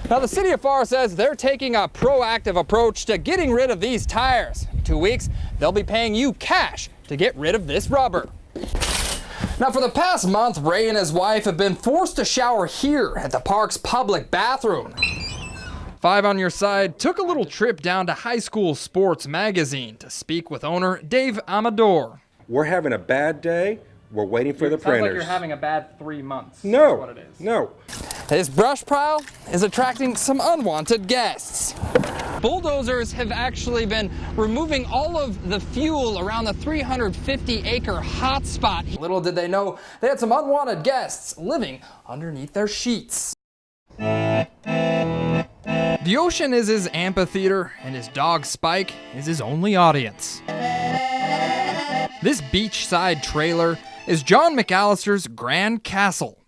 Now, the city of Pharr says they're taking a proactive approach to getting rid of these tires. In 2 weeks, they'll be paying you cash to get rid of this rubber. Now, for the past month, Ray and his wife have been forced to shower here at the park's public bathroom. 5 on Your Side took a little trip down to High School Sports Magazine to speak with owner Dave Amador. We're having a bad day. We're waiting for the printers. Sounds like you're having a bad 3 months. No, is what it is. no. His brush pile is attracting some unwanted guests. Bulldozers have actually been removing all of the fuel around the 350-acre hotspot. Little did they know they had some unwanted guests living underneath their sheets. The ocean is his amphitheater, and his dog Spike is his only audience. This beachside trailer is John McAllister's Grand Castle.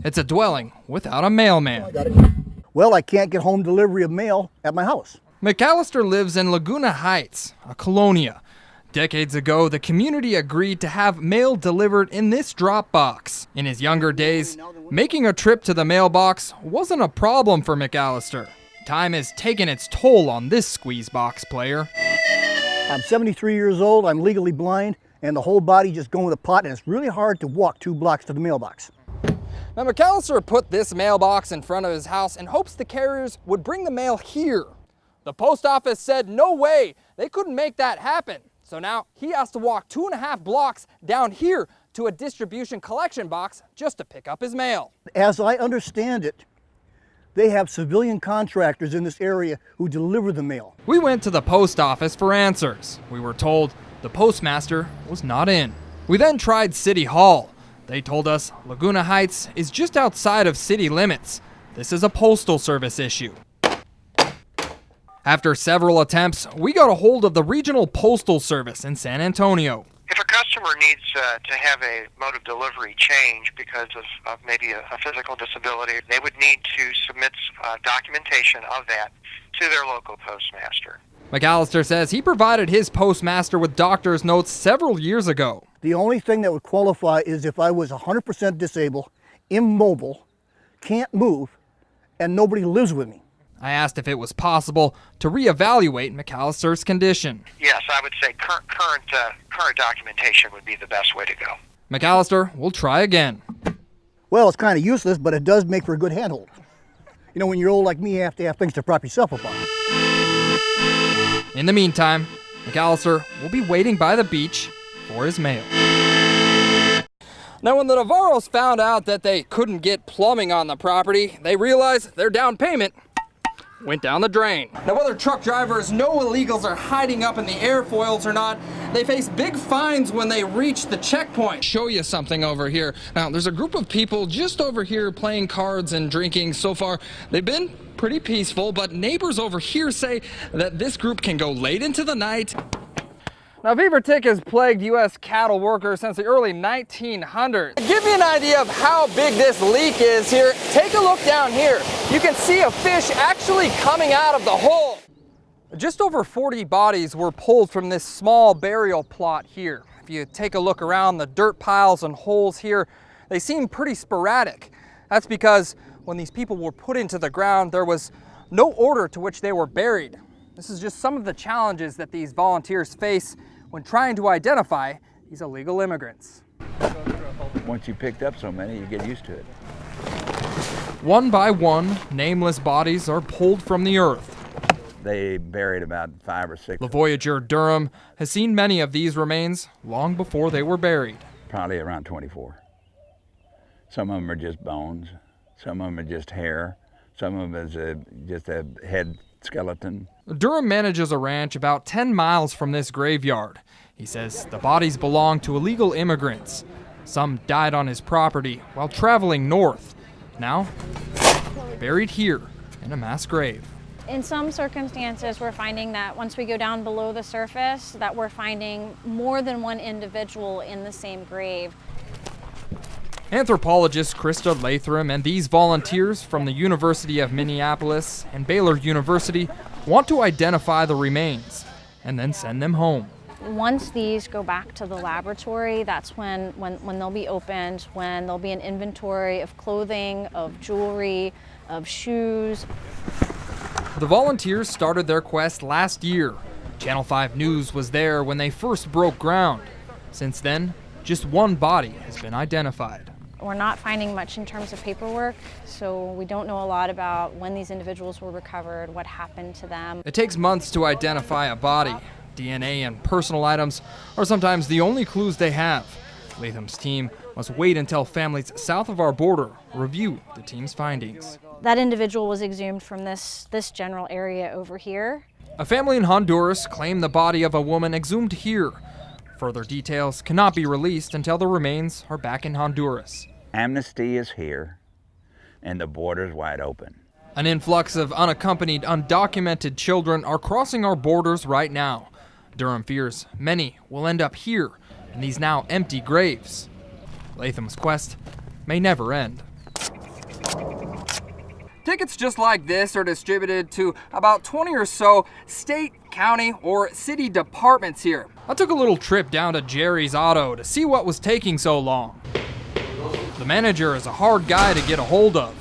It's a dwelling without a mailman. Well, I can't get home delivery of mail at my house. McAllister lives in Laguna Heights, a colonia. Decades ago, the community agreed to have mail delivered in this drop box. In his younger days, making a trip to the mailbox wasn't a problem for McAllister. Time has taken its toll on this squeeze box player. I'm 73 years old, I'm legally blind, and the whole body just going with a pot, and it's really hard to walk 2 blocks to the mailbox. Now, McAllister put this mailbox in front of his house in hopes the carriers would bring the mail here. The post office said no way, they couldn't make that happen. So now he has to walk 2.5 blocks down here to a distribution collection box just to pick up his mail. As I understand it, they have civilian contractors in this area who deliver the mail. We went to the post office for answers. We were told the postmaster was not in. We then tried City Hall. They told us Laguna Heights is just outside of city limits. This is a postal service issue. After several attempts, we got a hold of the Regional Postal Service in San Antonio. If a customer needs to have a mode of delivery change because of maybe a physical disability, they would need to submit documentation of that to their local postmaster. McAllister says he provided his postmaster with doctor's notes several years ago. The only thing that would qualify is if I was 100% disabled, immobile, can't move, and nobody lives with me. I asked if it was possible to reevaluate McAllister's condition. Yes, I would say current documentation would be the best way to go. McAllister will try again. Well, it's kind of useless, but it does make for a good handhold. You know, when you're old like me, you have to have things to prop yourself up on. In the meantime, McAllister will be waiting by the beach for his mail. Now, when the Navarros found out that they couldn't get plumbing on the property, they realized their down payment went down the drain. Now, whether truck drivers know illegals are hiding up in the airfoils or not, they face big fines when they reach the checkpoint. Show you something over here. Now, there's a group of people just over here playing cards and drinking. So far, they've been pretty peaceful, but neighbors over here say that this group can go late into the night. Now, fever tick has plagued U.S. cattle workers since the early 1900s. To give you an idea of how big this leak is here, take a look down here. You can see a fish actually coming out of the hole. Just over 40 bodies were pulled from this small burial plot here. If you take a look around the dirt piles and holes here, they seem pretty sporadic. That's because when these people were put into the ground, there was no order to which they were buried. This is just some of the challenges that these volunteers face when trying to identify these illegal immigrants. Once you picked up so many, you get used to it. One by one, nameless bodies are pulled from the earth. They buried about 5 or 6. The Voyager Durham has seen many of these remains long before they were buried. Probably around 24. Some of them are just bones. Some of them are just hair. Some of them is just a head skeleton. Durham manages a ranch about 10 miles from this graveyard. He says the bodies belong to illegal immigrants. Some died on his property while traveling north. Now, buried here in a mass grave. In some circumstances, we're finding that once we go down below the surface, that we're finding more than one individual in the same grave. Anthropologist Krista Lathram and these volunteers from the University of Minneapolis and Baylor University want to identify the remains and then send them home. Once these go back to the laboratory, that's when they'll be opened, when there'll be an inventory of clothing, of jewelry, of shoes. The volunteers started their quest last year. Channel 5 News was there when they first broke ground. Since then, just one body has been identified. We're not finding much in terms of paperwork, so we don't know a lot about when these individuals were recovered, what happened to them. It takes months to identify a body. DNA and personal items are sometimes the only clues they have. Latham's team must wait until families south of our border review the team's findings. That individual was exhumed from this general area over here. A family in Honduras claimed the body of a woman exhumed here. Further details cannot be released until the remains are back in Honduras. Amnesty is here, and the border's wide open. An influx of unaccompanied, undocumented children are crossing our borders right now. Durham fears many will end up here in these now empty graves. Latham's quest may never end. Tickets just like this are distributed to about 20 or so state, county, or city departments here. I took a little trip down to Jerry's Auto to see what was taking so long. The manager is a hard guy to get a hold of.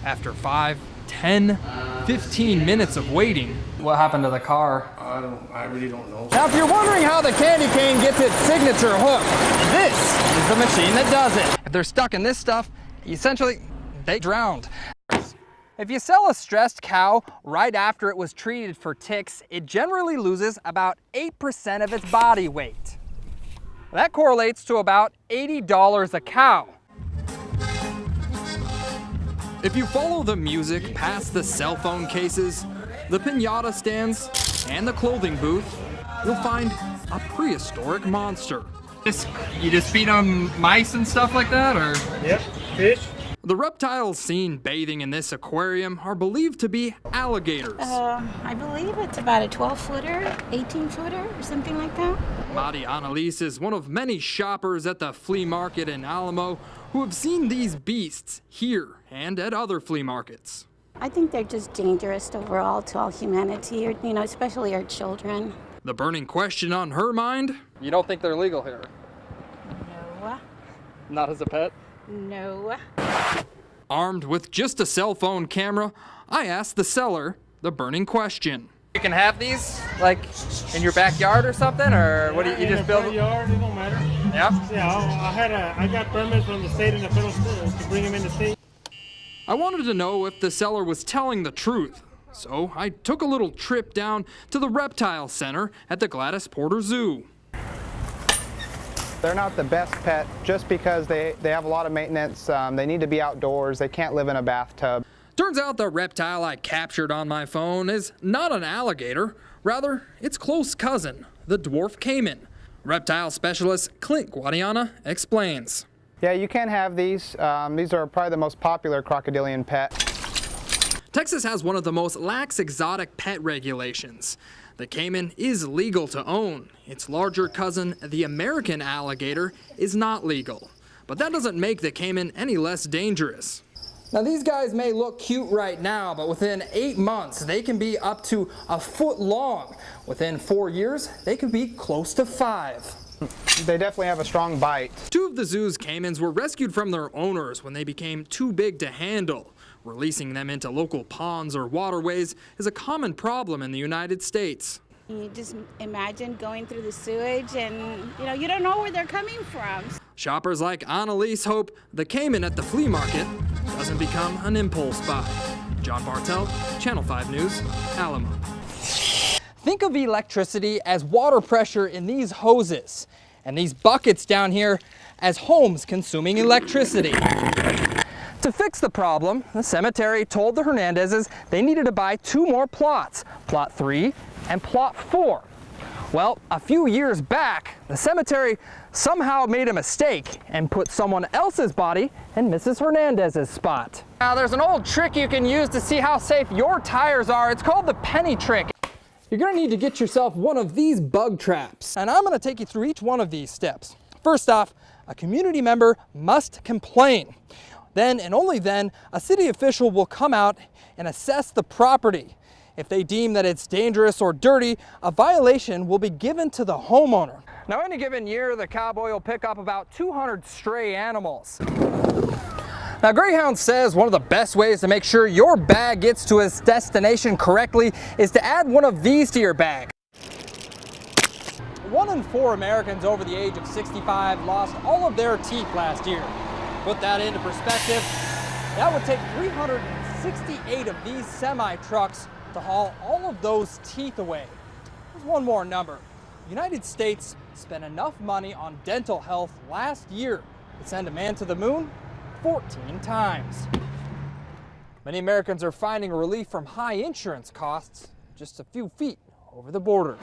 After 5, 10, 15 minutes of waiting. What happened to the car? I really don't know. Now, if you're wondering how the candy cane gets its signature hook, this is the machine that does it. If they're stuck in this stuff, essentially, they drowned. If you sell a stressed cow right after it was treated for ticks, it generally loses about 8% of its body weight. That correlates to about $80 a cow. If you follow the music past the cell phone cases, the piñata stands, and the clothing booth, you'll find a prehistoric monster. You just feed them mice and stuff like that, or? Yep, fish. The reptiles seen bathing in this aquarium are believed to be alligators. I believe it's about a 12-footer, 18-footer, or something like that. Madi Annalise is one of many shoppers at the flea market in Alamo who have seen these beasts here and at other flea markets. I think they're just dangerous overall to all humanity, or, especially our children. The burning question on her mind? You don't think they're legal here? No. Not as a pet? No. Armed with just a cell phone camera, I asked the seller the burning question. You can have these, like, in your backyard or something, or what do you just build? In the yard, it don't matter. Yeah? Yeah, I got permits from the state and the federal to bring them in the state. I wanted to know if the seller was telling the truth, so I took a little trip down to the reptile center at the Gladys Porter Zoo. They're not the best pet just because they have a lot of maintenance. They need to be outdoors. They can't live in a bathtub. Turns out the reptile I captured on my phone is not an alligator. Rather, its close cousin, the dwarf caiman. Reptile specialist Clint Guadiana explains. Yeah, you can have these. These are probably the most popular crocodilian pet. Texas has one of the most lax exotic pet regulations. The caiman is legal to own. Its larger cousin, the American alligator, is not legal. But that doesn't make the caiman any less dangerous. Now these guys may look cute right now, but within 8 months, they can be up to a foot long. Within 4 years, they could be close to 5. They definitely have a strong bite. 2 of the zoo's caimans were rescued from their owners when they became too big to handle. Releasing them into local ponds or waterways is a common problem in the United States. You just imagine going through the sewage and, you don't know where they're coming from. Shoppers like Annalise hope the caiman at the flea market doesn't become an impulse buy. John Bartel, Channel 5 News, Alamo. Think of electricity as water pressure in these hoses, and these buckets down here as homes consuming electricity. To fix the problem, the cemetery told the Hernandezes they needed to buy 2 more plots, Plot 3 and Plot 4. Well, a few years back, the cemetery somehow made a mistake and put someone else's body in Mrs. Hernandez's spot. Now, there's an old trick you can use to see how safe your tires are. It's called the penny trick. You're gonna need to get yourself one of these bug traps, and I'm gonna take you through each one of these steps. First off, a community member must complain. Then, and only then, a city official will come out and assess the property. If they deem that it's dangerous or dirty, a violation will be given to the homeowner. Now, any given year, the cowboy will pick up about 200 stray animals. Now, Greyhound says one of the best ways to make sure your bag gets to its destination correctly is to add one of these to your bag. 1 in 4 Americans over the age of 65 lost all of their teeth last year. Put that into perspective, that would take 368 of these semi-trucks to haul all of those teeth away. There's one more number. The United States spent enough money on dental health last year to send a man to the moon 14 times. Many Americans are finding relief from high insurance costs just a few feet over the border.